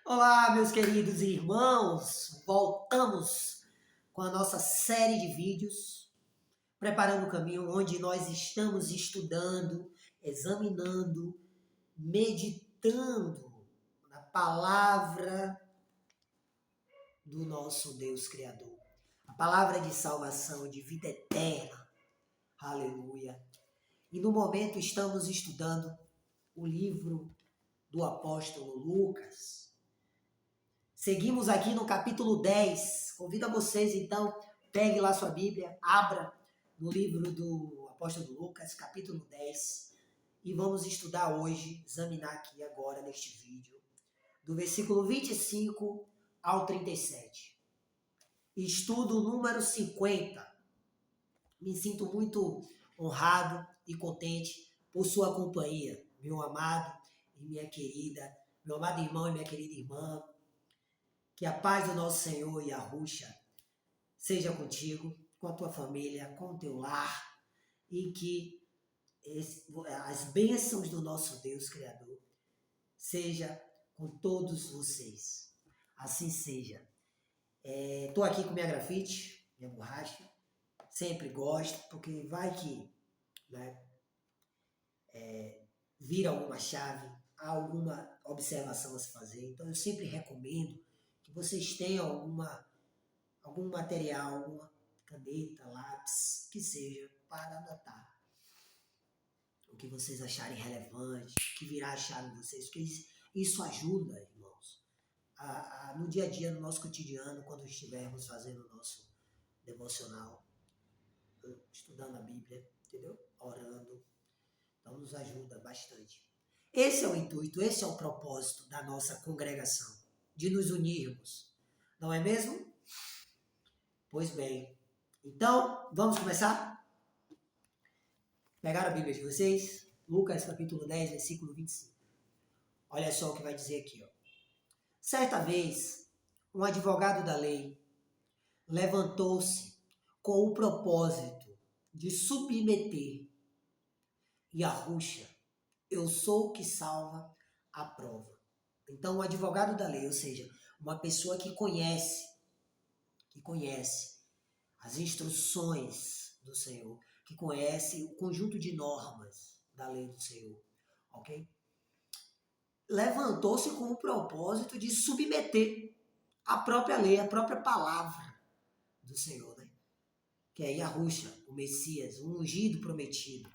Olá, meus queridos irmãos! Voltamos com a nossa série de vídeos, preparando o caminho onde nós estamos estudando, examinando, meditando na palavra do nosso Deus Criador. A palavra de salvação, de vida eterna. Aleluia! E no momento estamos estudando o livro do apóstolo Lucas. Seguimos aqui no capítulo 10. Convido a vocês, então, pegue lá sua Bíblia, abra no livro do apóstolo Lucas, capítulo 10, e vamos estudar hoje, examinar aqui agora neste vídeo, do versículo 25 ao 37. Estudo número 50. Me sinto muito honrado e contente por sua companhia, meu amado e minha querida, meu amado irmão e minha querida irmã. Que a paz do nosso Senhor Yahushua seja contigo, com a tua família, com o teu lar, e que as bênçãos do nosso Deus Criador seja com todos vocês. Assim seja. Estou aqui com minha grafite, minha borracha, sempre gosto, porque vai que, né, vira alguma chave, há alguma observação a se fazer. Então eu sempre recomendo que vocês tenham algum material, alguma caneta, lápis, que seja, para anotar o que vocês acharem relevante, o que virá a chave de vocês, porque isso ajuda, irmãos, no dia a dia, no nosso cotidiano, quando estivermos fazendo o nosso devocional, estudando a Bíblia, entendeu? Orando, então nos ajuda bastante. Esse é o intuito, esse é o propósito da nossa congregação, de nos unirmos, não é mesmo? Pois bem, então, vamos começar? Pegaram a Bíblia de vocês? Lucas capítulo 10, versículo 25. Olha só o que vai dizer aqui. Ó. Certa vez, um advogado da lei levantou-se com o propósito de submeter Yahushua, eu sou o que salva, a prova. Então, o advogado da lei, ou seja, uma pessoa que conhece as instruções do Senhor, que conhece o conjunto de normas da lei do Senhor, ok? Levantou-se com o propósito de submeter a própria lei, a própria palavra do Senhor, né? Que é Yahushua, o Messias, o ungido prometido.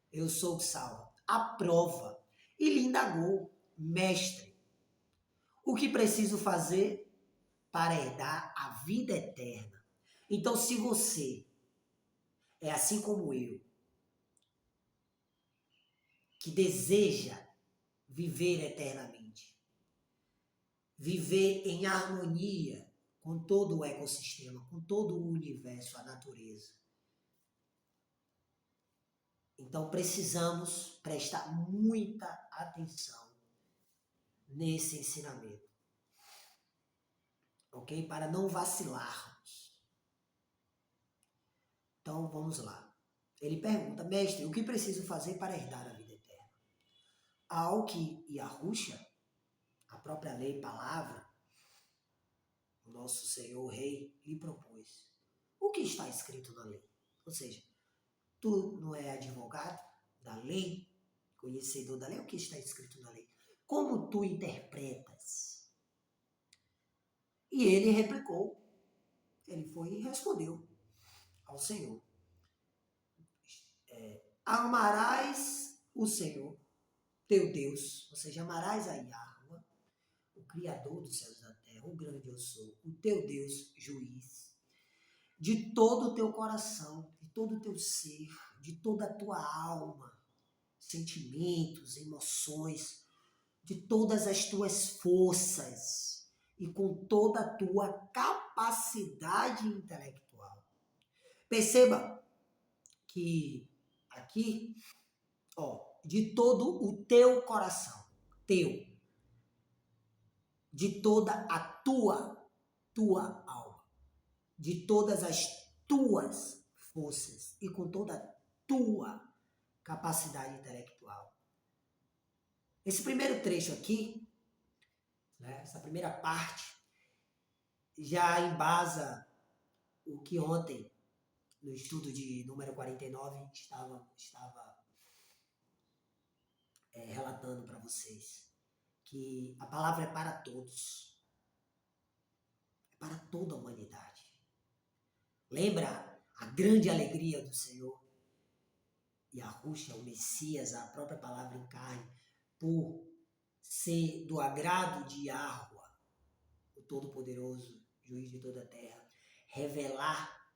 Eu sou o que salva. A prova. E lhe indagou, mestre, o que preciso fazer para herdar a vida eterna? Então, se você é assim como eu, que deseja viver eternamente, viver em harmonia com todo o ecossistema, com todo o universo, a natureza. Então precisamos prestar muita atenção nesse ensinamento, ok? Para não vacilarmos. Então vamos lá. Ele pergunta, mestre, o que preciso fazer para herdar a vida eterna? Ao que Yahushua, a própria lei, palavra, o nosso Senhor Rei, lhe propôs. O que está escrito na lei? Ou seja, tu não é advogado da lei, conhecedor da lei, o que está escrito na lei? Como tu interpretas? E ele replicou, ele foi e respondeu ao Senhor. Amarás o Senhor, teu Deus, ou seja, amarás a Yahuwah, o Criador dos céus e da terra, o grande eu sou, o teu Deus, juiz, de todo o teu coração, de todo o teu ser, de toda a tua alma, sentimentos, emoções, de todas as tuas forças e com toda a tua capacidade intelectual. Perceba que aqui, ó, de todo o teu coração, teu, de toda a tua alma, de todas as tuas forças e com toda a tua capacidade intelectual. Esse primeiro trecho aqui, né? Essa primeira parte já embasa o que ontem, no estudo de número 49, estava relatando para vocês. Que a palavra é para todos. É para toda a humanidade. Lembra a grande alegria do Senhor? Yahushua, o Messias, a própria palavra em carne, por ser do agrado de Yahua, o Todo-Poderoso, juiz de toda a terra, revelar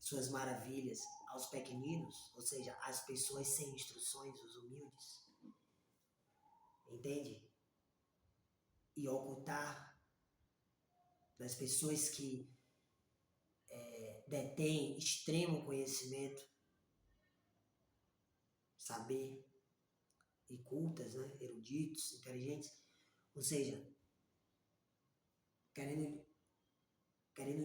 suas maravilhas aos pequeninos, ou seja, às pessoas sem instruções, os humildes. Entende? E ocultar das pessoas que detêm extremo conhecimento, saber, e cultas, né? Eruditos, inteligentes, ou seja, querendo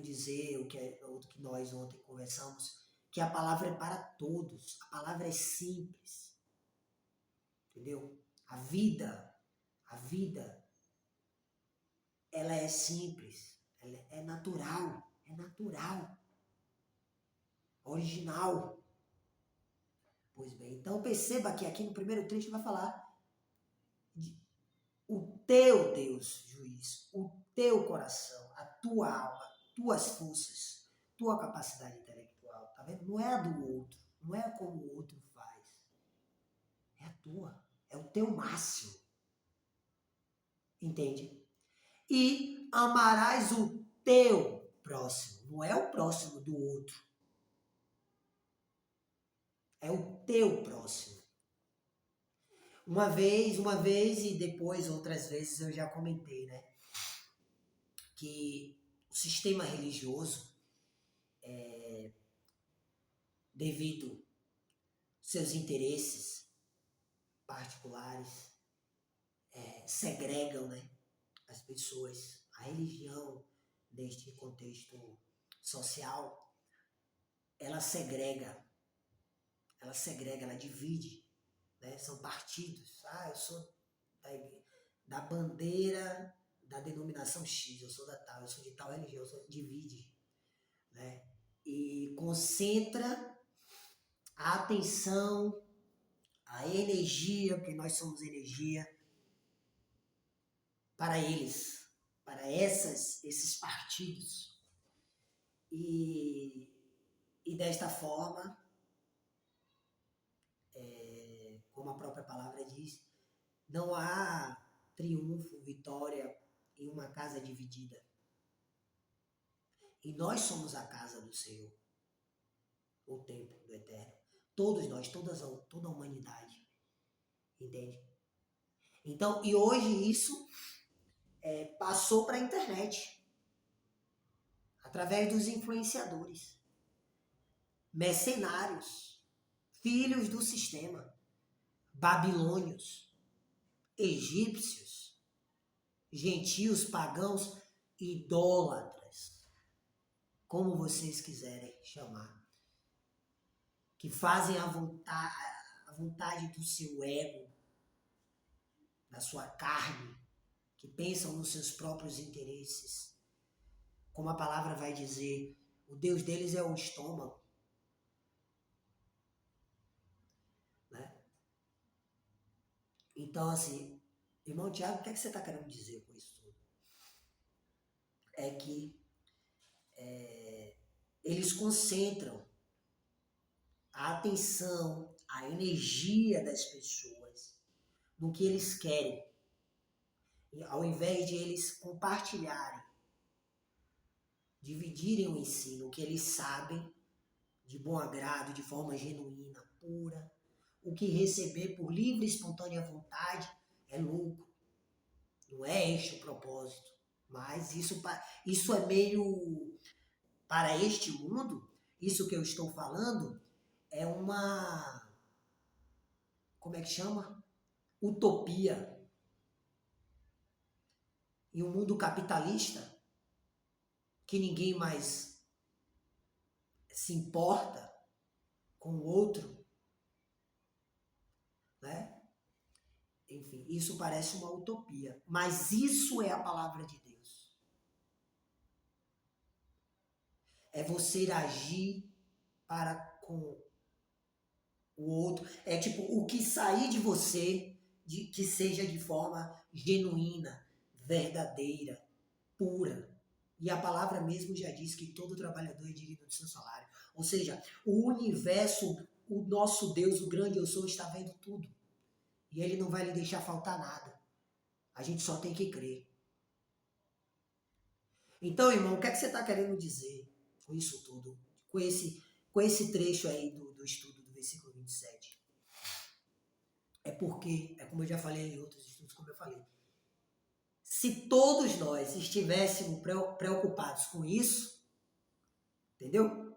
dizer o que nós ontem conversamos, que a palavra é para todos, a palavra é simples, entendeu? A vida, ela é simples, ela é natural, original. Pois bem, então perceba que aqui no primeiro trecho vai falar de o teu Deus, juiz, o teu coração, a tua alma, tuas forças, tua capacidade intelectual, tá vendo? Não é a do outro, não é como o outro faz, é a tua, é o teu máximo, entende? E amarás o teu próximo, não é o próximo do outro, é o teu próximo. Uma vez e depois outras vezes eu já comentei, né? Que o sistema religioso, devido seus interesses particulares, segregam, né, as pessoas. A religião, neste contexto social, ela segrega, ela divide, né? São partidos. Ah, eu sou da bandeira da denominação X, eu sou da tal, eu sou de tal religião, divide, né? E concentra a atenção, a energia, porque nós somos energia, para eles, para esses partidos. E desta forma, como a própria palavra diz, não há triunfo, vitória em uma casa dividida. E nós somos a casa do Senhor, o templo do Eterno. Todos nós, toda a humanidade. Entende? Então, e hoje isso passou para a internet, através dos influenciadores, mercenários, filhos do sistema, babilônios, egípcios, gentios, pagãos, idólatras, como vocês quiserem chamar, que fazem a vontade do seu ego, da sua carne, que pensam nos seus próprios interesses. Como a palavra vai dizer, o Deus deles é o estômago. Né? Então, assim, irmão Tiago, o que você está querendo dizer com isso tudo? É que eles concentram a atenção, a energia das pessoas no que eles querem, ao invés de eles compartilharem, dividirem o ensino, o que eles sabem, de bom agrado, de forma genuína, pura. O que receber por livre e espontânea vontade é lucro. Não é este o propósito. Mas isso é meio... Para este mundo, isso que eu estou falando é uma... Como é que chama? Utopia. Em um mundo capitalista, que ninguém mais se importa com o outro, né? Enfim, isso parece uma utopia, mas isso é a palavra de Deus. É você agir para com o outro. É tipo, o que sair de você, que seja de forma genuína, verdadeira, pura. E a palavra mesmo já diz que todo trabalhador é digno do seu salário. Ou seja, o universo, o nosso Deus, o grande eu sou, está vendo tudo. E ele não vai lhe deixar faltar nada. A gente só tem que crer. Então, irmão, o que é que você está querendo dizer com isso tudo? Com esse trecho aí do estudo do versículo 27? É porque, é como eu já falei em outros estudos, como eu falei, se todos nós estivéssemos preocupados com isso, entendeu?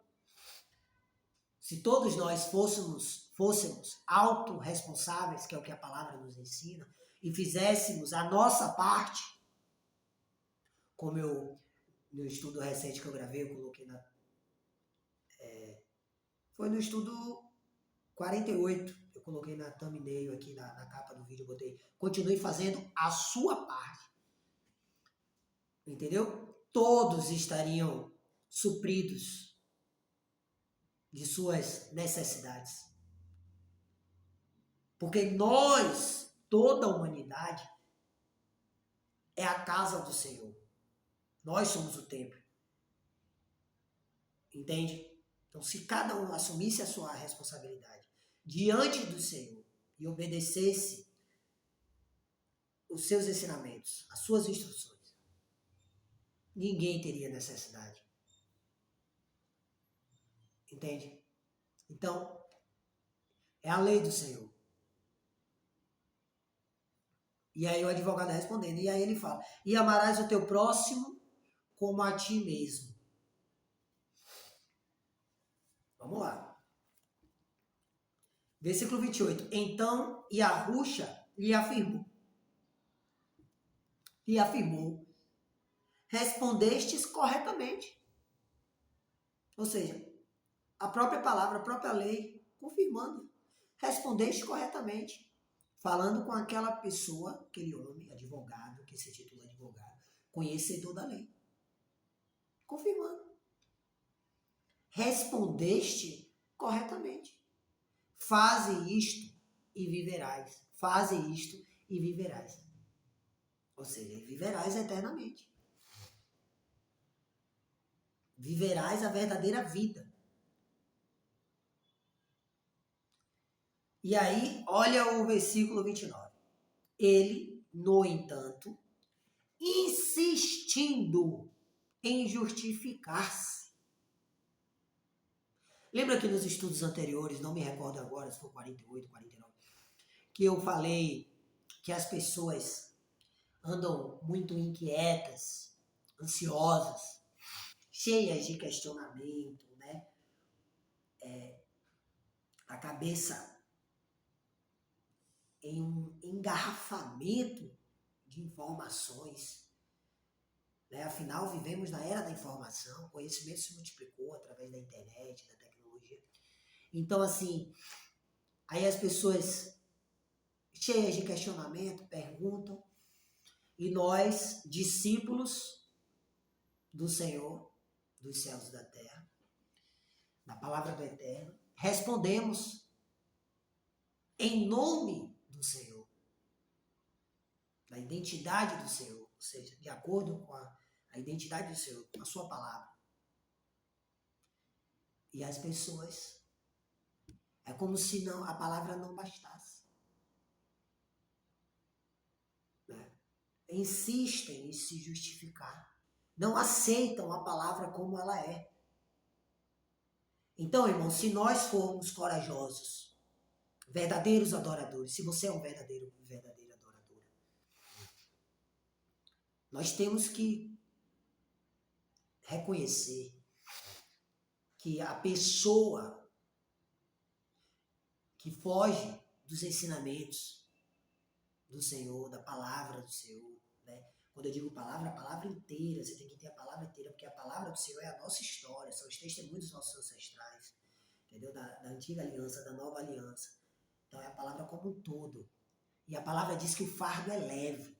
Se todos nós fôssemos autorresponsáveis, que é o que a palavra nos ensina, e fizéssemos a nossa parte, como no estudo recente que eu gravei, eu coloquei foi no estudo 48, eu coloquei na thumbnail aqui, na capa do vídeo, eu botei, continue fazendo a sua parte. Entendeu? Todos estariam supridos de suas necessidades. Porque nós, toda a humanidade, é a casa do Senhor. Nós somos o templo. Entende? Então, se cada um assumisse a sua responsabilidade diante do Senhor e obedecesse os seus ensinamentos, as suas instruções, ninguém teria necessidade. Entende? Então, é a lei do Senhor. E aí o advogado respondendo. E aí ele fala, e amarás o teu próximo como a ti mesmo. Vamos lá. Versículo 28. Então Yahushua lhe afirmou, respondestes corretamente. Ou seja, a própria palavra, a própria lei, confirmando. Respondeste corretamente. Falando com aquela pessoa, aquele homem, advogado, que se titula advogado, conhecedor da lei. Confirmando. Respondeste corretamente. Faze isto e viverás. Faze isto e viverás. Ou seja, viverás eternamente. Viverás a verdadeira vida. E aí, olha o versículo 29. Ele, no entanto, insistindo em justificar-se. Lembra que nos estudos anteriores, não me recordo agora se foi 48, 49, que eu falei que as pessoas andam muito inquietas, ansiosas, cheias de questionamento, né? A cabeça em um engarrafamento de informações. Né? Afinal, vivemos na era da informação, o conhecimento se multiplicou através da internet, da tecnologia. Então, assim, aí as pessoas cheias de questionamento perguntam, e nós, discípulos do Senhor, dos céus e da terra, da palavra do Eterno, respondemos em nome do Senhor, da identidade do Senhor, ou seja, de acordo com a identidade do Senhor, com a sua palavra. E as pessoas, é como se não, a palavra não bastasse. Né? Insistem em se justificar. Não aceitam a palavra como ela é. Então, irmão, se nós formos corajosos, verdadeiros adoradores, se você é um verdadeira adoradora, nós temos que reconhecer que a pessoa que foge dos ensinamentos do Senhor, da palavra do Senhor, né? Quando eu digo palavra, a palavra inteira, você tem que ter a palavra inteira, porque a palavra do Senhor é a nossa história, são os testemunhos dos nossos ancestrais, entendeu? Da antiga aliança, da nova aliança. Então é a palavra como um todo. E a palavra diz que o fardo é leve.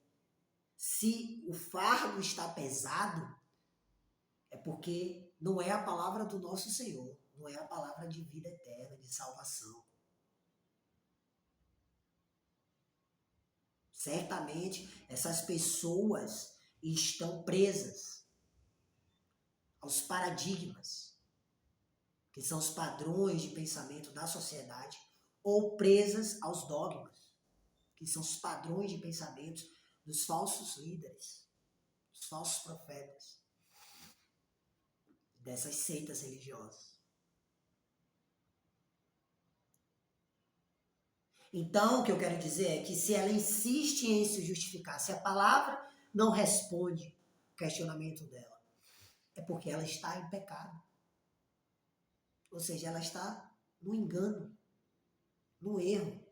Se o fardo está pesado, é porque não é a palavra do nosso Senhor, não é a palavra de vida eterna, de salvação. Certamente essas pessoas estão presas aos paradigmas, que são os padrões de pensamento da sociedade, ou presas aos dogmas, que são os padrões de pensamento dos falsos líderes, dos falsos profetas, dessas seitas religiosas. Então, o que eu quero dizer é que se ela insiste em se justificar, se a palavra não responde o questionamento dela, é porque ela está em pecado. Ou seja, ela está no engano, no erro.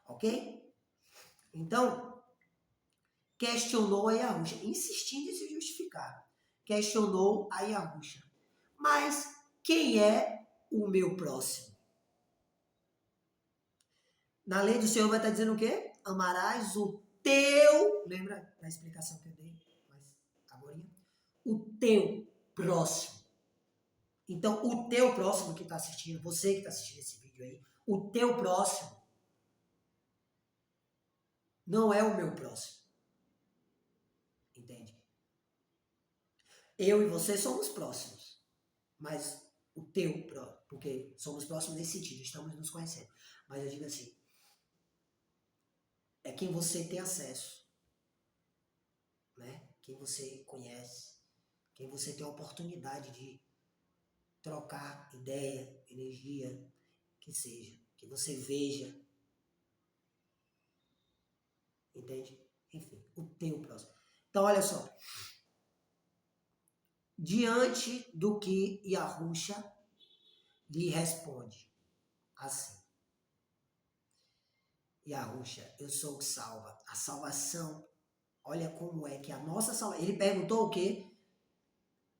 Ok? Então, questionou a Yahusha, insistindo em se justificar. Questionou a Yahusha. Mas quem é o meu próximo? Na lei do Senhor vai estar dizendo o quê? Amarás o teu... Lembra da explicação que eu dei? Mas agora, o teu próximo. Então, o teu próximo que está assistindo, você que está assistindo esse vídeo aí, o teu próximo não é o meu próximo. Entende? Eu e você somos próximos, mas o teu próximo, porque somos próximos nesse sentido, estamos nos conhecendo. Mas eu digo assim, é quem você tem acesso, né? Quem você conhece, quem você tem a oportunidade de trocar ideia, energia, que seja, que você veja, entende? Enfim, o teu próximo. Então, olha só, diante do que Yahusha lhe responde, assim, Yahusha, eu sou o que salva, a salvação, olha como é que a nossa salvação, ele perguntou o quê?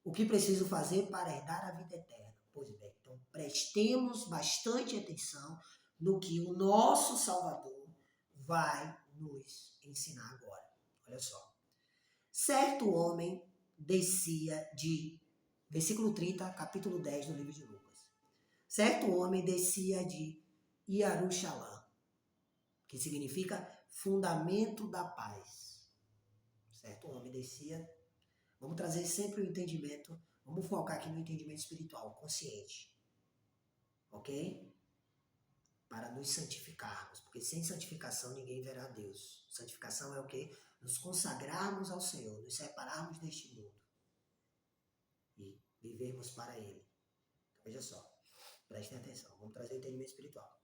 O que preciso fazer para herdar a vida eterna? Pois bem, então prestemos bastante atenção no que o nosso Salvador vai nos ensinar agora. Olha só. Certo homem descia de... Versículo 30, capítulo 10 do livro de Lucas. Certo homem descia de Yarushalã, que significa fundamento da paz. Certo homem descia... Vamos trazer sempre o entendimento, vamos focar aqui no entendimento espiritual, consciente. Ok? Para nos santificarmos, porque sem santificação ninguém verá Deus. Santificação é o quê? Nos consagrarmos ao Senhor, nos separarmos deste mundo e vivermos para Ele. Então, veja só, prestem atenção, vamos trazer o entendimento espiritual.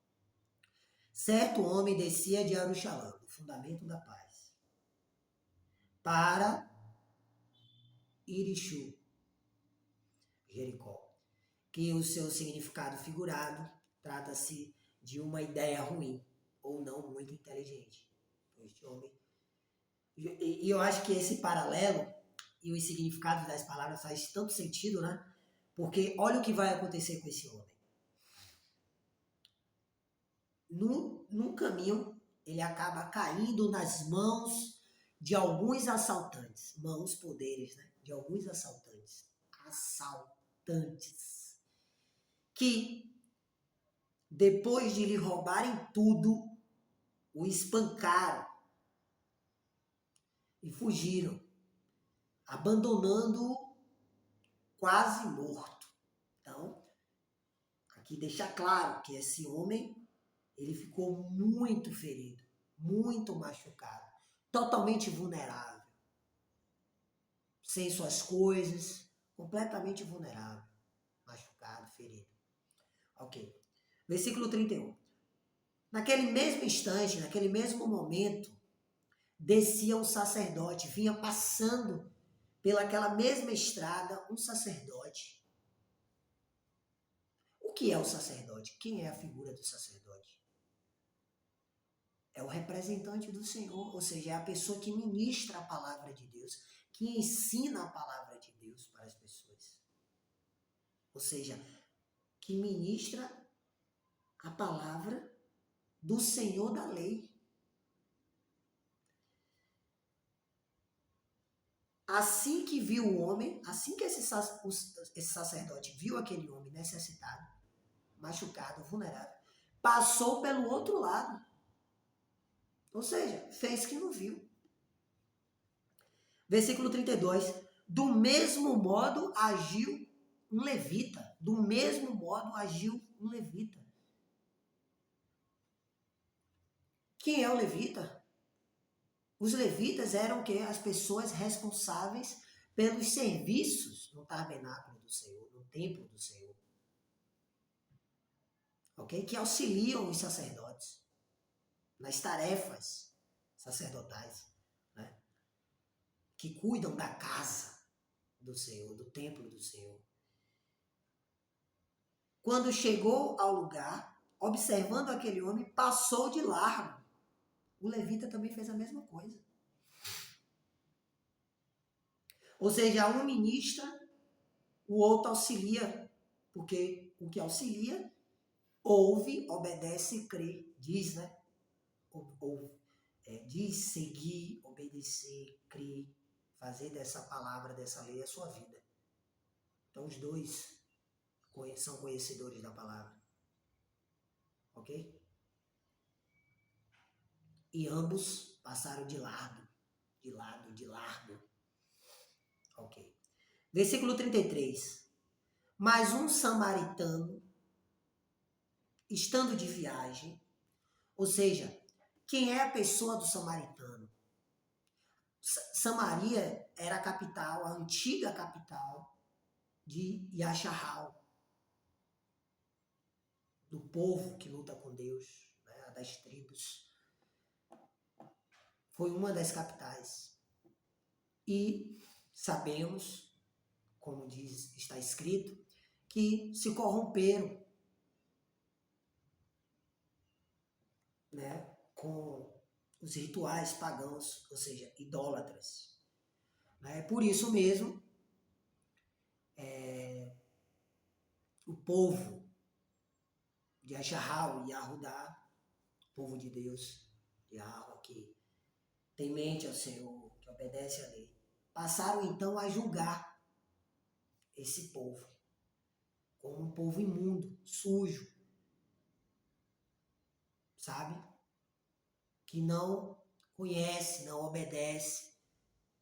Certo homem descia de Jerusalém, do fundamento da paz, para Irixu, Jericó, que o seu significado figurado trata-se de uma ideia ruim ou não muito inteligente. Este homem. E eu acho que esse paralelo e os significados das palavras faz tanto sentido, né? Porque olha o que vai acontecer com esse homem. No caminho, ele acaba caindo nas mãos de alguns assaltantes. Mãos, poderes, né? De alguns assaltantes. Assaltantes. Que, depois de lhe roubarem tudo, o espancaram e fugiram, abandonando-o quase morto. Então, aqui deixa claro que esse homem, ele ficou muito ferido, muito machucado, totalmente vulnerável, sem suas coisas, completamente vulnerável, machucado, ferido. Ok. Versículo 31. Naquele mesmo instante, naquele mesmo momento, descia um sacerdote, vinha passando pelaquela mesma estrada um sacerdote. O que é o sacerdote? Quem é a figura do sacerdote? É o representante do Senhor, ou seja, é a pessoa que ministra a palavra de Deus, que ensina a palavra de Deus para as pessoas. Ou seja, que ministra a palavra do Senhor da lei. Assim que viu o homem, assim que esse sacerdote viu aquele homem necessitado, machucado, vulnerável, passou pelo outro lado. Ou seja, fez que não viu. Versículo 32. Do mesmo modo agiu um levita. Do mesmo modo agiu um levita. Quem é o levita? Os levitas eram o quê? As pessoas responsáveis pelos serviços no tabernáculo do Senhor, no templo do Senhor. Ok? Que auxiliam os sacerdotes nas tarefas sacerdotais, né? Que cuidam da casa do Senhor, do templo do Senhor. Quando chegou ao lugar, observando aquele homem, passou de largo. O levita também fez a mesma coisa. Ou seja, um ministra, o outro auxilia, porque o que auxilia, ouve, obedece e crê. Diz, né? Diz, seguir, obedecer, crer, fazer dessa palavra, dessa lei a sua vida. Então os dois são conhecedores da palavra. Ok? E ambos passaram de largo. De largo. Ok. Versículo 33. Mas um samaritano, estando de viagem, ou seja, quem é a pessoa do samaritano? Samaria era a capital, a antiga capital de Yasharal, do povo que luta com Deus, né, das tribos. Foi uma das capitais. E sabemos, como diz, está escrito, que se corromperam, né, com os rituais pagãos, ou seja, idólatras. Né? Por isso mesmo, o povo de Ashahal e Yahudá, povo de Deus, Yahweh, que temente ao Senhor, que obedece à lei, passaram então a julgar esse povo como um povo imundo, sujo, sabe? Que não conhece, não obedece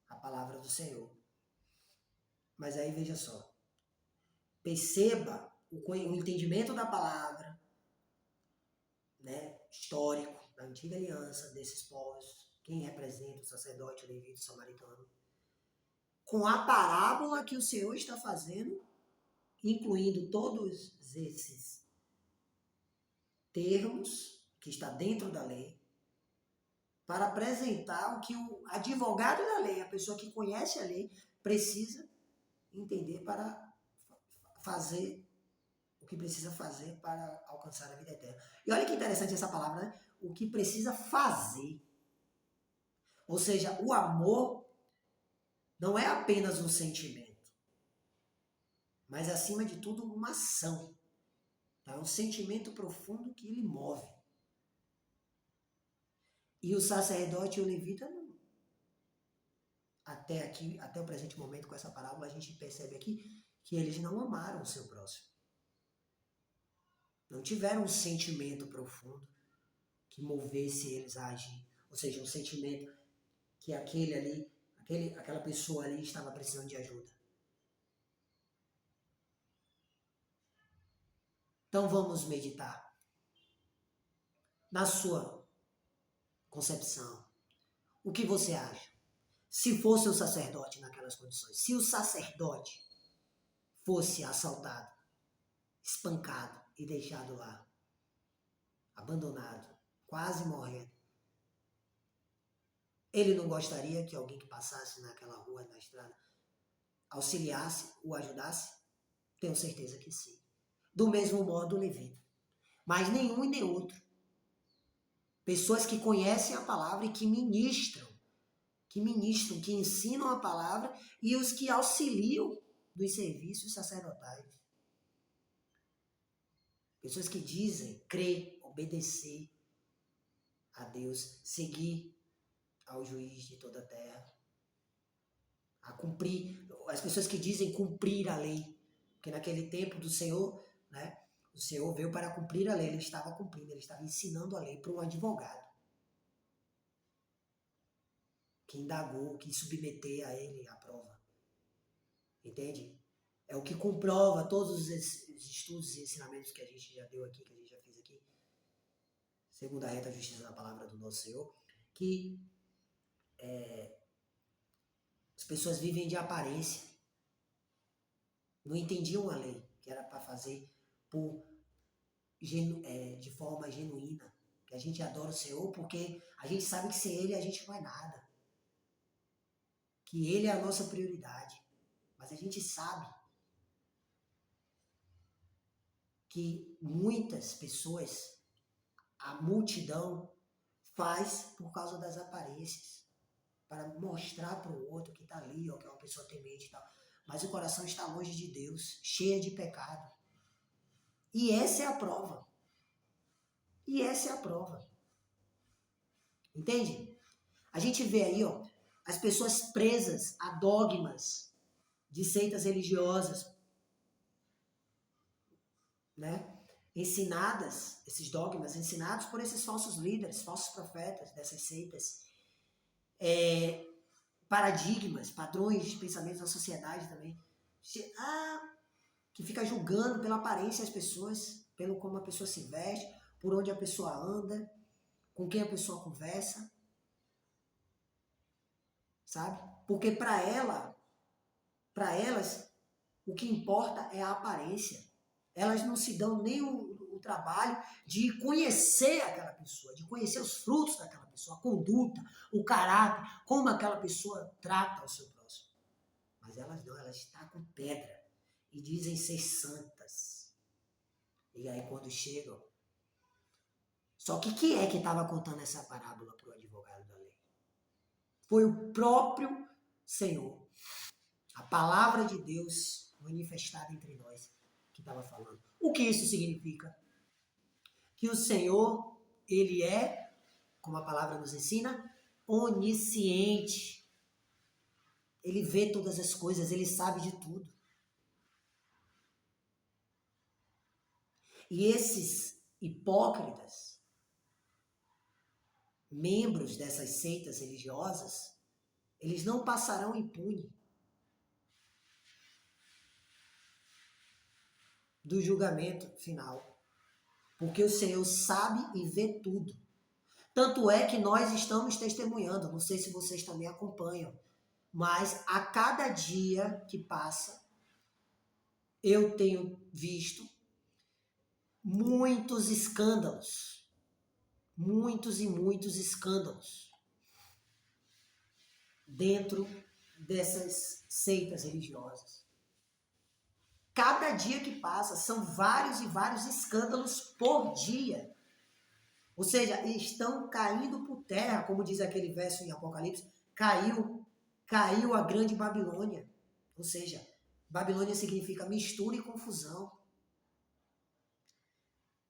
a palavra do Senhor. Mas aí veja só, perceba o entendimento da palavra, né, histórico, da antiga aliança desses povos, quem representa o sacerdote, o levita, o samaritano, com a parábola que o Senhor está fazendo, incluindo todos esses termos que está dentro da lei, para apresentar o que o advogado da lei, a pessoa que conhece a lei, precisa entender para fazer o que precisa fazer para alcançar a vida eterna. E olha que interessante essa palavra, né? O que precisa fazer. Ou seja, o amor não é apenas um sentimento, mas acima de tudo uma ação. É um sentimento profundo que ele move. E o sacerdote e o levita, até aqui, até o presente momento com essa parábola, a gente percebe aqui que eles não amaram o seu próximo. Não tiveram um sentimento profundo que movesse eles a agir. Ou seja, um sentimento que aquela pessoa ali estava precisando de ajuda. Então vamos meditar. Na sua concepção, o que você acha? Se fosse o sacerdote naquelas condições, se o sacerdote fosse assaltado, espancado e deixado lá, abandonado, quase morrendo, ele não gostaria que alguém que passasse naquela rua, na estrada, auxiliasse, o ajudasse? Tenho certeza que sim. Do mesmo modo o levita. Mas nenhum e nem outro. Pessoas que conhecem a palavra e que ministram, que ensinam a palavra e os que auxiliam dos serviços sacerdotais. Pessoas que dizem crer, obedecer a Deus, seguir ao juiz de toda a terra, a cumprir, as pessoas que dizem cumprir a lei, porque naquele tempo do Senhor, né, o Senhor veio para cumprir a lei, ele estava cumprindo, ele estava ensinando a lei para um advogado que indagou, que submeter a ele a prova. Entende? É o que comprova todos os estudos e ensinamentos que a gente já deu aqui, que a gente já fez aqui, segundo a reta justiça da palavra do nosso Senhor, que as pessoas vivem de aparência. Não entendiam a lei, que era para fazer de forma genuína. Que a gente adora o Senhor porque a gente sabe que sem Ele a gente não é nada. Que Ele é a nossa prioridade. Mas a gente sabe que muitas pessoas, a multidão, faz por causa das aparências. Para mostrar para o outro que está ali, ó, que é uma pessoa temente e tal. Mas o coração está longe de Deus, cheia de pecado. E essa é a prova. E essa é a prova. Entende? A gente vê aí, ó, as pessoas presas a dogmas de seitas religiosas, né? Ensinadas, esses dogmas ensinados por esses falsos líderes, falsos profetas dessas seitas. Paradigmas, padrões de pensamento da sociedade também. Que fica julgando pela aparência as pessoas, pelo como a pessoa se veste, por onde a pessoa anda, com quem a pessoa conversa, sabe? Porque para elas, o que importa é a aparência. Elas não se dão nem o trabalho de conhecer aquela pessoa, de conhecer os frutos daquela pessoa, a conduta, o caráter, como aquela pessoa trata o seu próximo. Mas elas não, elas tacam pedra e dizem ser santas. E aí quando chegam... Só que quem é que estava contando essa parábola para o advogado da lei? Foi o próprio Senhor. A palavra de Deus manifestada entre nós que estava falando. O que isso significa? Que o Senhor, ele é, como a palavra nos ensina, onisciente. Ele vê todas as coisas, ele sabe de tudo. E esses hipócritas, membros dessas seitas religiosas, eles não passarão impune do julgamento final. Porque o Senhor sabe e vê tudo. Tanto é que nós estamos testemunhando, não sei se vocês também acompanham, mas a cada dia que passa, eu tenho visto muitos escândalos. Muitos e muitos escândalos dentro dessas seitas religiosas. Cada dia que passa, são vários e vários escândalos por dia. Ou seja, estão caindo por terra, como diz aquele verso em Apocalipse, caiu a grande Babilônia. Ou seja, Babilônia significa mistura e confusão.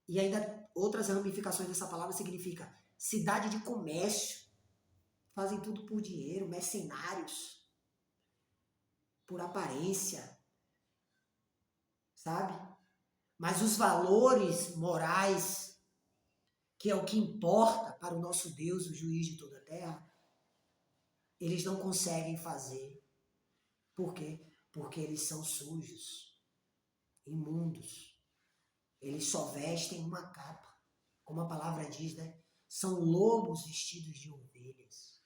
E ainda outras ramificações dessa palavra significa cidade de comércio. Fazem tudo por dinheiro, mercenários, por aparência, sabe? Mas os valores morais, que é o que importa para o nosso Deus, o juiz de toda a terra, eles não conseguem fazer. Por quê? Porque eles são sujos, imundos. Eles só vestem uma capa. Como a palavra diz, né? São lobos vestidos de ovelhas.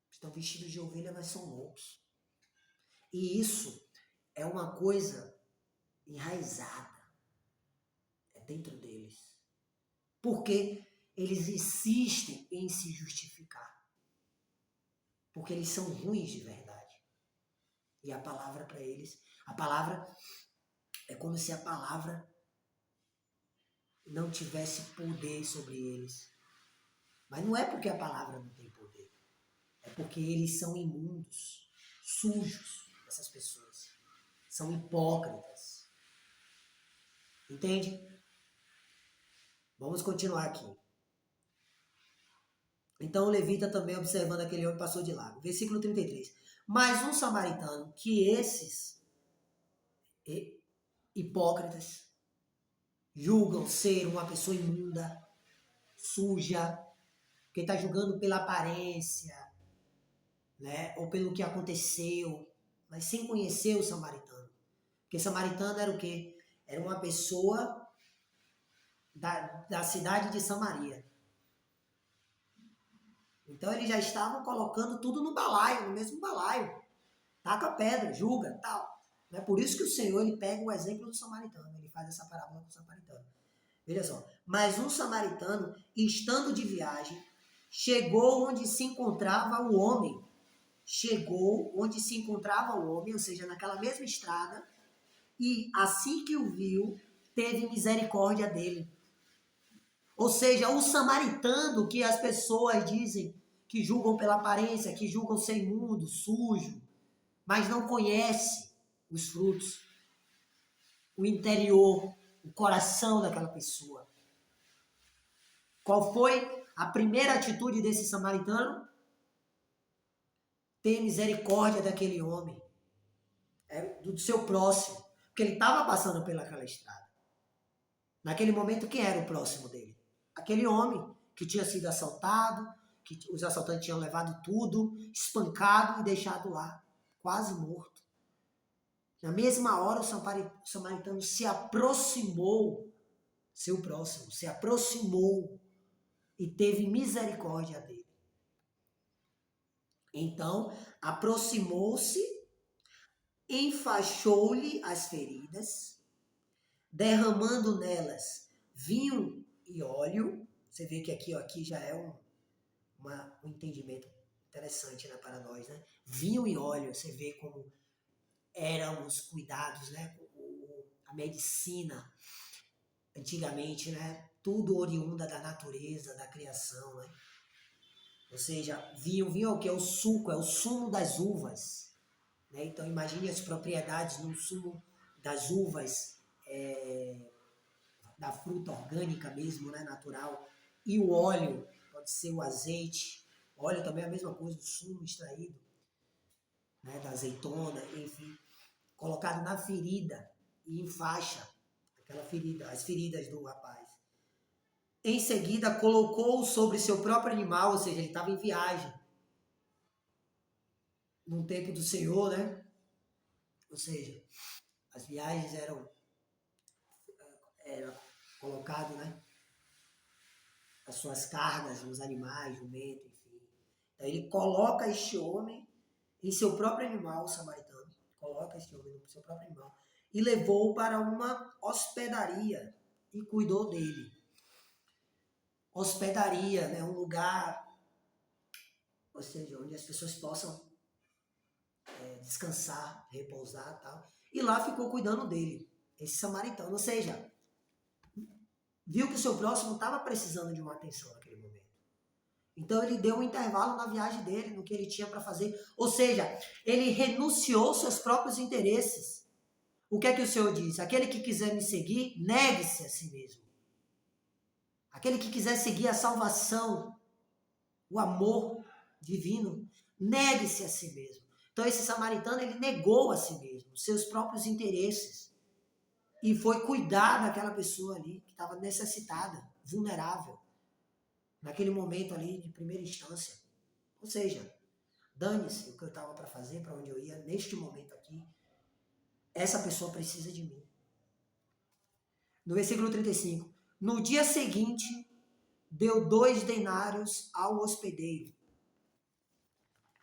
Estão vestidos de ovelha, mas são lobos. E isso é uma coisa enraizada. É dentro deles. Porque eles insistem em se justificar. Porque eles são ruins de verdade. E a palavra para eles, a palavra é como se a palavra não tivesse poder sobre eles. Mas não é porque a palavra não tem poder. É porque eles são imundos, sujos, essas pessoas. São hipócritas. Entende? Vamos continuar aqui. Então o levita também, observando aquele homem, passou de largo. Versículo 33. Mas um samaritano, que esses hipócritas julgam ser uma pessoa imunda, suja, que está julgando pela aparência, né, ou pelo que aconteceu, mas sem conhecer o samaritano. Porque samaritano era o quê? Era uma pessoa da cidade de Samaria. Então eles já estavam colocando tudo no balaio, no mesmo balaio. Taca pedra, julga, tal. É por isso que o Senhor ele pega o exemplo do samaritano. Ele faz essa parábola com o samaritano. Veja só. Mas um samaritano, estando de viagem, chegou onde se encontrava o homem. Chegou onde se encontrava o homem, ou seja, naquela mesma estrada, e assim que o viu, teve misericórdia dele. Ou seja, o samaritano que as pessoas dizem que julgam pela aparência, que julgam ser imundo, sujo, mas não conhece os frutos, o interior, o coração daquela pessoa. Qual foi a primeira atitude desse samaritano? Ter misericórdia daquele homem, do seu próximo, porque ele estava passando pelaquela estrada. Naquele momento, quem era o próximo dele? Aquele homem que tinha sido assaltado, que os assaltantes tinham levado tudo, espancado e deixado lá, quase morto. Na mesma hora, o samaritano se aproximou, seu próximo, se aproximou e teve misericórdia dele. Então, aproximou-se, enfaixou-lhe as feridas, derramando nelas vinho e óleo. Você vê que aqui já é um entendimento interessante, né, para nós, né? Vinho e óleo, você vê como eram os cuidados, né? A medicina antigamente, né? Tudo oriunda da natureza, da criação, né? Ou seja, vinho é o que? É o suco, é o sumo das uvas. Né? Então imagine as propriedades no sumo das uvas, da fruta orgânica mesmo, né? Natural. E o óleo, pode ser o azeite. O óleo também é a mesma coisa, o sumo extraído, né? Da azeitona, enfim. Colocado na ferida e em faixa, aquela ferida, as feridas do rapaz. Em seguida, colocou-o sobre seu próprio animal, ou seja, ele estava em viagem. Num tempo do Senhor, né? Ou seja, as viagens eram colocado, né? As suas cargas, os animais, jumento, enfim. Então ele coloca este homem em seu próprio animal, o samaritano, coloca este homem no seu próprio animal e levou-o para uma hospedaria e cuidou dele. Hospedaria, né? Um lugar, ou seja, onde as pessoas possam descansar, repousar e tal. E lá ficou cuidando dele, esse samaritano. Ou seja, viu que o seu próximo estava precisando de uma atenção naquele momento. Então ele deu um intervalo na viagem dele, no que ele tinha para fazer. Ou seja, ele renunciou aos seus próprios interesses. O que é que o Senhor diz? Aquele que quiser me seguir, negue-se a si mesmo. Aquele que quiser seguir a salvação, o amor divino, negue-se a si mesmo. Então esse samaritano, ele negou a si mesmo, os seus próprios interesses. E foi cuidar daquela pessoa ali, que estava necessitada, vulnerável. Naquele momento ali, de primeira instância. Ou seja, dane-se o que eu estava para fazer, para onde eu ia, neste momento aqui. Essa pessoa precisa de mim. No versículo 35. No dia seguinte, deu 2 denários ao hospedeiro.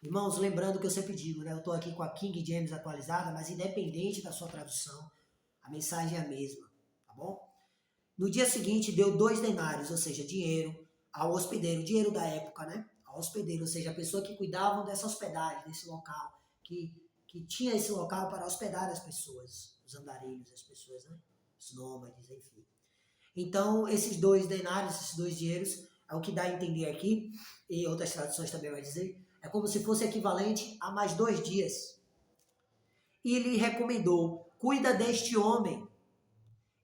Irmãos, lembrando que eu sempre digo, né? Eu estou aqui com a King James atualizada, mas independente da sua tradução, a mensagem é a mesma, tá bom? No dia seguinte, deu 2 denários, ou seja, dinheiro, ao hospedeiro, dinheiro da época, né? Ao hospedeiro, ou seja, a pessoa que cuidava dessa hospedagem, desse local, que tinha esse local para hospedar as pessoas, os andarilhos, as pessoas, né? Os nômades, enfim. Então, esses 2 denários, esses 2 dinheiros, é o que dá a entender aqui, e outras traduções também vai dizer, é como se fosse equivalente a mais 2 dias. E lhe recomendou, cuida deste homem,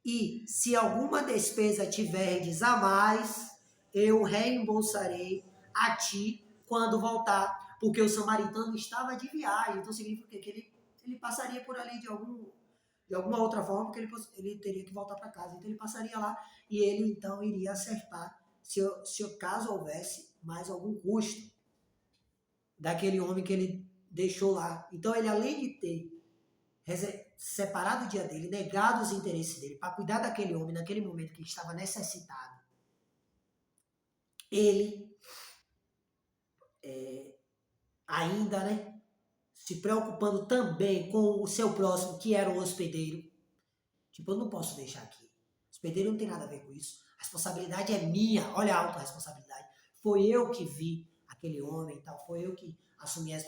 e se alguma despesa tiverdes a mais, eu reembolsarei a ti quando voltar, porque o samaritano estava de viagem. Então significa que ele passaria por ali de alguma outra forma, porque ele teria que voltar para casa. Então ele passaria lá e ele então iria acertar se caso houvesse mais algum custo daquele homem que ele deixou lá. Então ele, além de ter separado o dia dele, negado os interesses dele para cuidar daquele homem naquele momento que estava necessitado, ele ainda, né, se preocupando também com o seu próximo, que era o hospedeiro. Tipo, eu não posso deixar aqui. O hospedeiro não tem nada a ver com isso. A responsabilidade é minha. Olha a autorresponsabilidade. Foi eu que vi aquele homem e tal. Foi eu que assumi a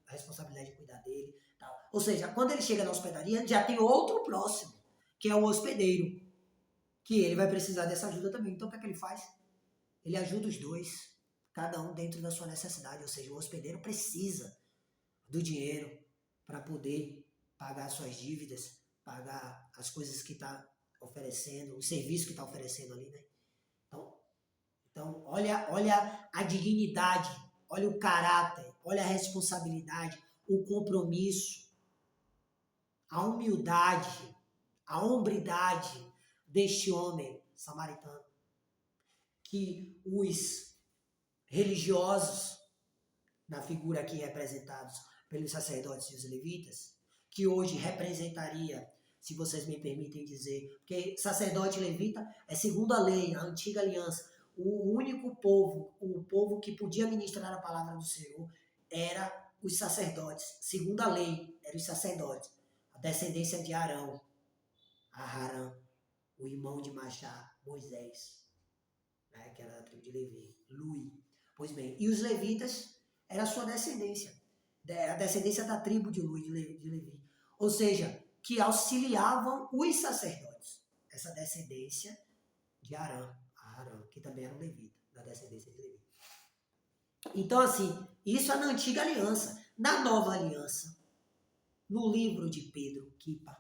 responsabilidade de cuidar dele e tal. Ou seja, quando ele chega na hospedaria, já tem outro próximo, que é o hospedeiro, que ele vai precisar dessa ajuda também. Então, o que é que ele faz? Ele ajuda os dois, cada um dentro da sua necessidade. Ou seja, o hospedeiro precisa do dinheiro para poder pagar suas dívidas, pagar as coisas que está oferecendo, o serviço que está oferecendo ali, né? Então olha a dignidade, olha o caráter, olha a responsabilidade, o compromisso, a humildade, a hombridade deste homem samaritano, que os religiosos, na figura aqui representados pelos sacerdotes e os levitas, que hoje representaria, se vocês me permitem dizer, porque sacerdote e levita é segundo a lei, a antiga aliança, o único povo, o povo que podia ministrar a palavra do Senhor era os sacerdotes, segundo a lei, eram os sacerdotes, a descendência de Arão, Aharã, o irmão de Machá, Moisés, né, que era da tribo de Levi, Lui. Pois bem, e os levitas era a sua descendência, a descendência da tribo de Lui, de Levi. Ou seja, que auxiliavam os sacerdotes, essa descendência de Arão, que também era um levita, da descendência de Levi. Então, assim, isso é na antiga aliança. Na nova aliança, no livro de Pedro, Kipa,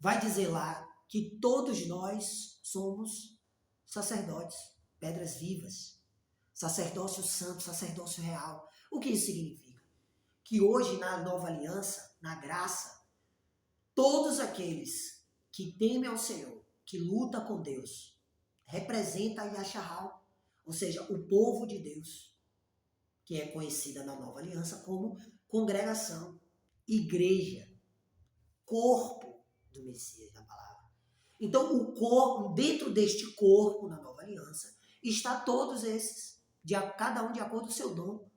vai dizer lá que todos nós somos sacerdotes, pedras vivas, sacerdócio santo, sacerdócio real. O que isso significa? Que hoje, na nova aliança, na graça, todos aqueles que temem ao Senhor, que lutam com Deus, representa a Yashahal, ou seja, o povo de Deus, que é conhecida na nova aliança como congregação, igreja, corpo do Messias, na palavra. Então, o corpo, dentro deste corpo, na nova aliança, está todos esses, cada um de acordo com o seu dom.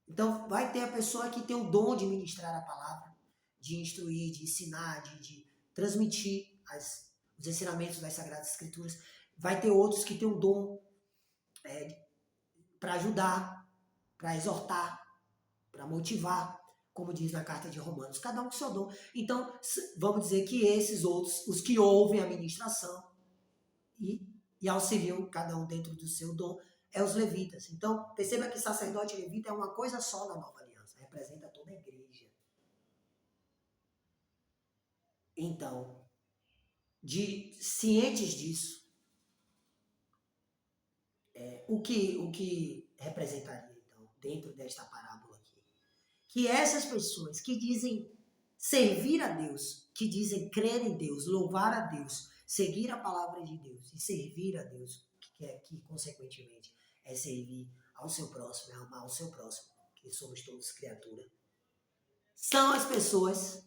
Então, vai ter a pessoa que tem o dom de ministrar a palavra, de instruir, de ensinar, de transmitir os ensinamentos das Sagradas Escrituras. Vai ter outros que têm o dom para ajudar, para exortar, para motivar, como diz na carta de Romanos, cada um com seu dom. Então, vamos dizer que esses outros, os que ouvem a ministração e auxiliam cada um dentro do seu dom, é os levitas. Então, perceba que sacerdote e levita é uma coisa só na nova aliança, representa toda a igreja. Então, cientes disso, o que representaria, então, dentro desta parábola aqui? Que essas pessoas que dizem servir a Deus, que dizem crer em Deus, louvar a Deus, seguir a palavra de Deus e servir a Deus, que consequentemente é servir ao seu próximo, é amar o seu próximo, que somos todos criatura, são as pessoas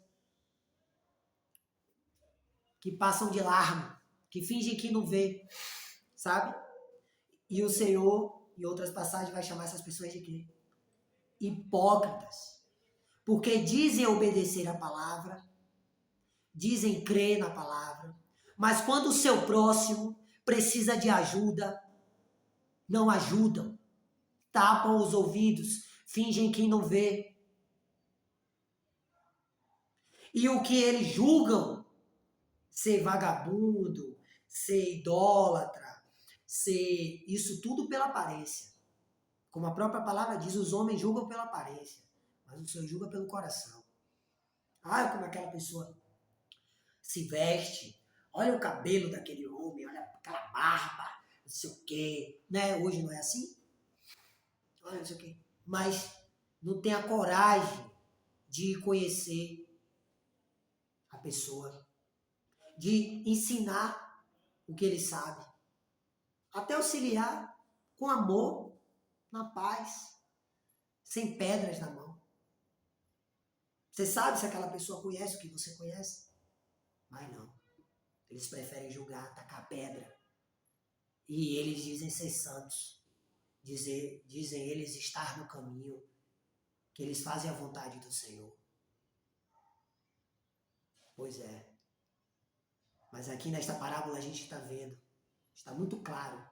que passam de largo, que fingem que não vê, sabe? E o Senhor, em outras passagens, vai chamar essas pessoas de quê? Hipócritas. Porque dizem obedecer a palavra, dizem crer na palavra, mas quando o seu próximo precisa de ajuda, não ajudam, tapam os ouvidos, fingem que não vê. E o que eles julgam ser vagabundo, ser idólatra, ser isso tudo pela aparência. Como a própria palavra diz, os homens julgam pela aparência, mas o Senhor julga pelo coração. Olha como aquela pessoa se veste, olha o cabelo daquele homem, olha aquela barba, não sei o quê, né? Hoje não é assim? Olha, não sei o quê. Mas não tem a coragem de conhecer a pessoa, de ensinar o que ele sabe, até auxiliar com amor, na paz, sem pedras na mão. Você sabe se aquela pessoa conhece o que você conhece? Mas não. Eles preferem julgar, tacar pedra. E eles dizem ser santos. Dizem eles estar no caminho, que eles fazem a vontade do Senhor. Pois é. Mas aqui nesta parábola a gente está vendo, está muito claro,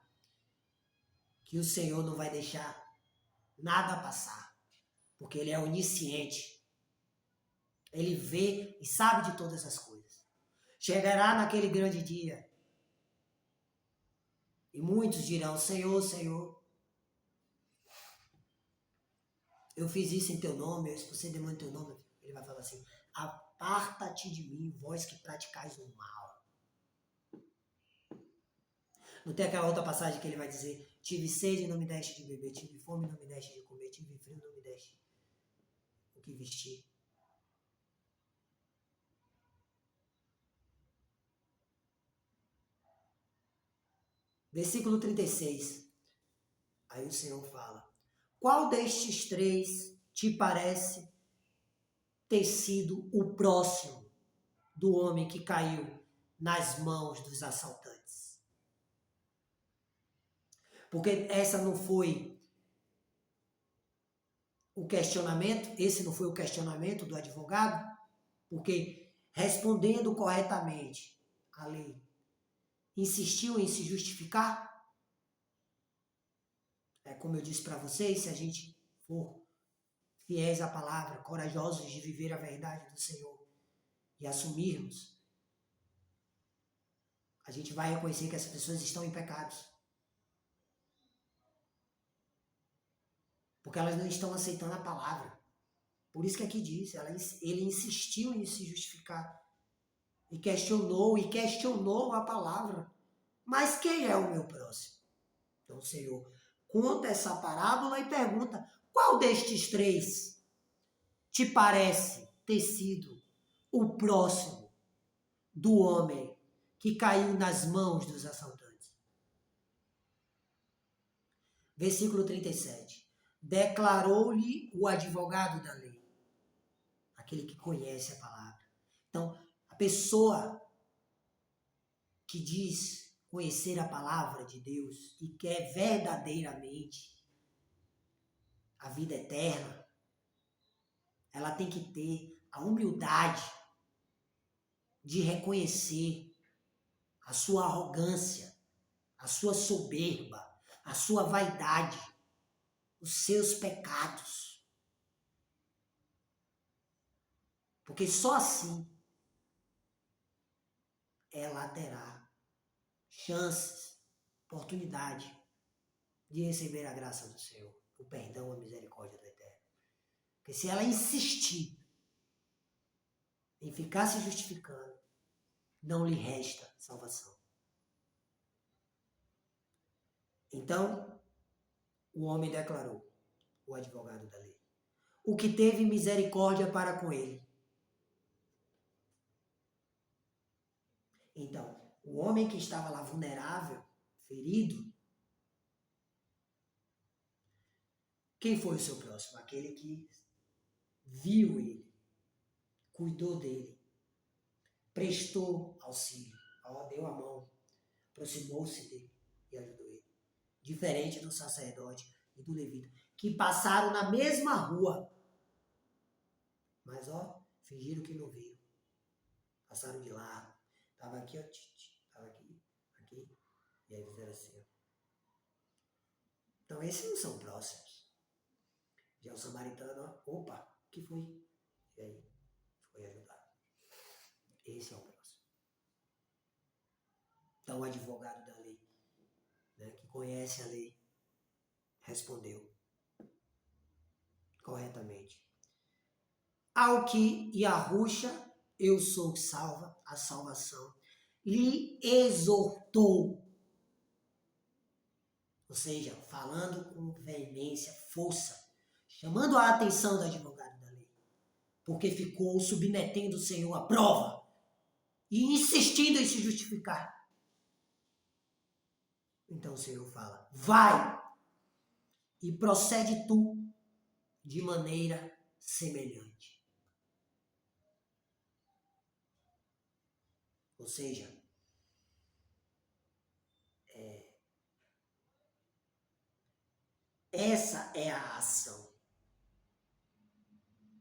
que o Senhor não vai deixar nada passar, porque Ele é onisciente. Ele vê e sabe de todas as coisas. Chegará naquele grande dia e muitos dirão: Senhor, Senhor, eu fiz isso em teu nome, eu expulsei demônio em teu nome. Ele vai falar assim: aparta-te de mim, vós que praticais o mal. Não tem aquela outra passagem que ele vai dizer: tive sede e não me deste de beber, tive fome e não me deste de comer, tive frio e não me deste o que vestir. Versículo 36. Aí o Senhor fala: qual destes três te parece ter sido o próximo do homem que caiu nas mãos dos assaltantes? Porque essa não foi o questionamento, esse não foi o questionamento do advogado, porque respondendo corretamente a lei, insistiu em se justificar. É como eu disse para vocês, se a gente for fiéis à palavra, corajosos de viver a verdade do Senhor e assumirmos, a gente vai reconhecer que essas pessoas estão em pecados. Porque elas não estão aceitando a palavra. Por isso que aqui diz, ele insistiu em se justificar. E questionou a palavra. Mas quem é o meu próximo? Então o Senhor conta essa parábola e pergunta: qual destes três te parece ter sido o próximo do homem que caiu nas mãos dos assaltantes? Versículo 37. Declarou-lhe o advogado da lei, aquele que conhece a palavra. Então, a pessoa que diz conhecer a palavra de Deus e quer verdadeiramente a vida eterna, ela tem que ter a humildade de reconhecer a sua arrogância, a sua soberba, a sua vaidade, os seus pecados. Porque só assim ela terá chances, oportunidade de receber a graça do Senhor, o perdão, a misericórdia do Eterno. Porque se ela insistir em ficar se justificando, não lhe resta salvação. Então, o homem declarou, o advogado da lei, o que teve misericórdia para com ele. Então, o homem que estava lá vulnerável, ferido, quem foi o seu próximo? Aquele que viu ele, cuidou dele, prestou auxílio, deu a mão, aproximou-se dele e ajudou ele. Diferente do sacerdote e do levita, que passaram na mesma rua, mas fingiram que não viram. Passaram de largo. Estava aqui, estava aqui, e aí fizeram assim. Então esses não são próximos. Já o samaritano, opa, o que foi? E aí foi ajudado. Esse é o próximo. Então o advogado da lei, né, que conhece a lei, respondeu corretamente. Ao que Yahushua, eu sou salva, a salvação, lhe exortou. Ou seja, falando com veemência, força, chamando a atenção do advogado da lei, porque ficou submetendo o Senhor à prova e insistindo em se justificar. Então o Senhor fala, vai e procede tu de maneira semelhante. Ou seja, essa é a ação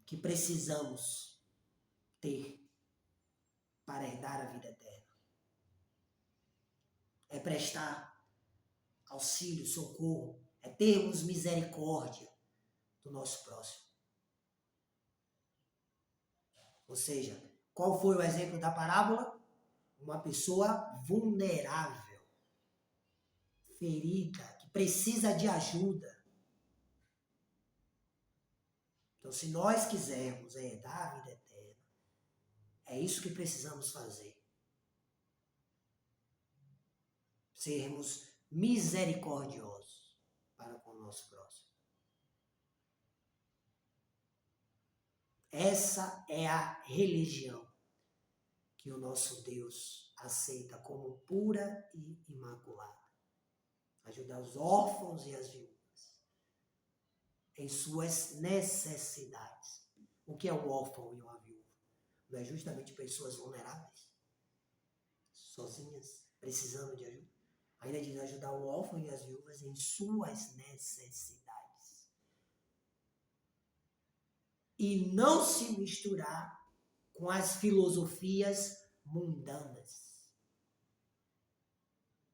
que precisamos ter para herdar a vida eterna. É prestar auxílio, socorro, é termos misericórdia do nosso próximo. Ou seja, qual foi o exemplo da parábola? Uma pessoa vulnerável, ferida, que precisa de ajuda. Então, se nós quisermos herdar a vida eterna, é isso que precisamos fazer. Sermos misericordiosos para com o nosso próximo. Essa é a religião que o nosso Deus aceita como pura e imaculada. Ajudar os órfãos e as viúvas em suas necessidades. O que é um órfão e uma viúva? Não é justamente pessoas vulneráveis, sozinhas, precisando de ajuda? Ainda diz ajudar o órfão e as viúvas em suas necessidades. E não se misturar com as filosofias mundanas.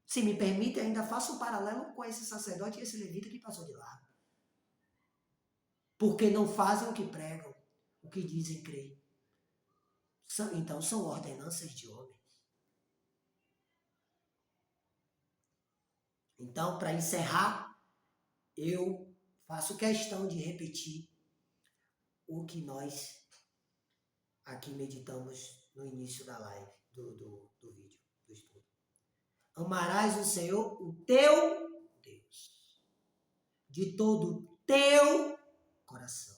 Se me permite, ainda faço um paralelo com esse sacerdote e esse levita que passou de lado. Porque não fazem o que pregam, o que dizem crer. Então são ordenanças de homens. Então, para encerrar, eu faço questão de repetir o que nós aqui meditamos no início da live, do vídeo, do estudo. Amarás o Senhor, o teu Deus, de todo o teu coração,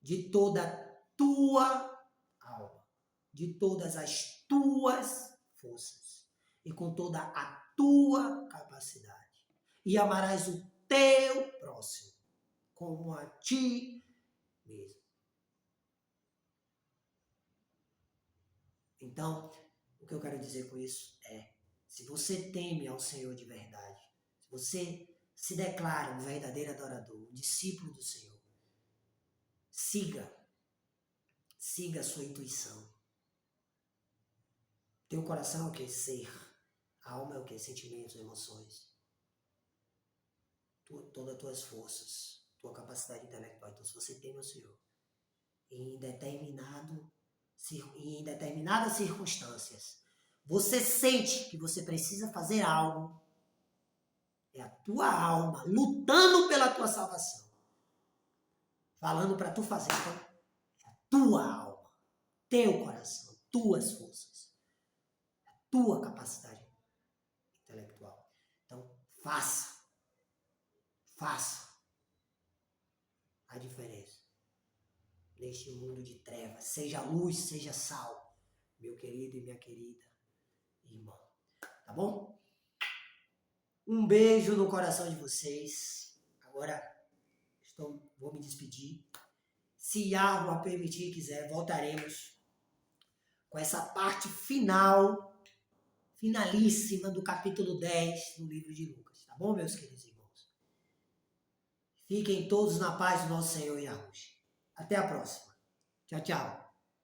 de toda a tua alma, de todas as tuas forças e com toda a tua capacidade. E amarás o teu próximo como a ti mesmo. Então, o que eu quero dizer com isso é, se você teme ao Senhor de verdade, se você se declara um verdadeiro adorador, um discípulo do Senhor, siga a sua intuição. Teu coração é o que? Ser. A alma é o que? Sentimentos, emoções. Todas as tuas forças, tua capacidade intelectual. Então, se você teme ao Senhor, em determinadas circunstâncias, você sente que você precisa fazer algo, é a tua alma lutando pela tua salvação, falando para tu fazer. Então, é a tua alma, teu coração, tuas forças, a tua capacidade intelectual. Então, faça a diferença neste mundo de trevas. Seja luz, seja sal, meu querido e minha querida irmã. Tá bom? Um beijo no coração de vocês. Agora vou me despedir. Se Yahweh permitir e quiser, voltaremos com essa parte finalíssima do capítulo 10 do livro de Lucas. Tá bom, meus queridos irmãos? Fiquem todos na paz do nosso Senhor Yahweh. Até a próxima. Tchau, tchau.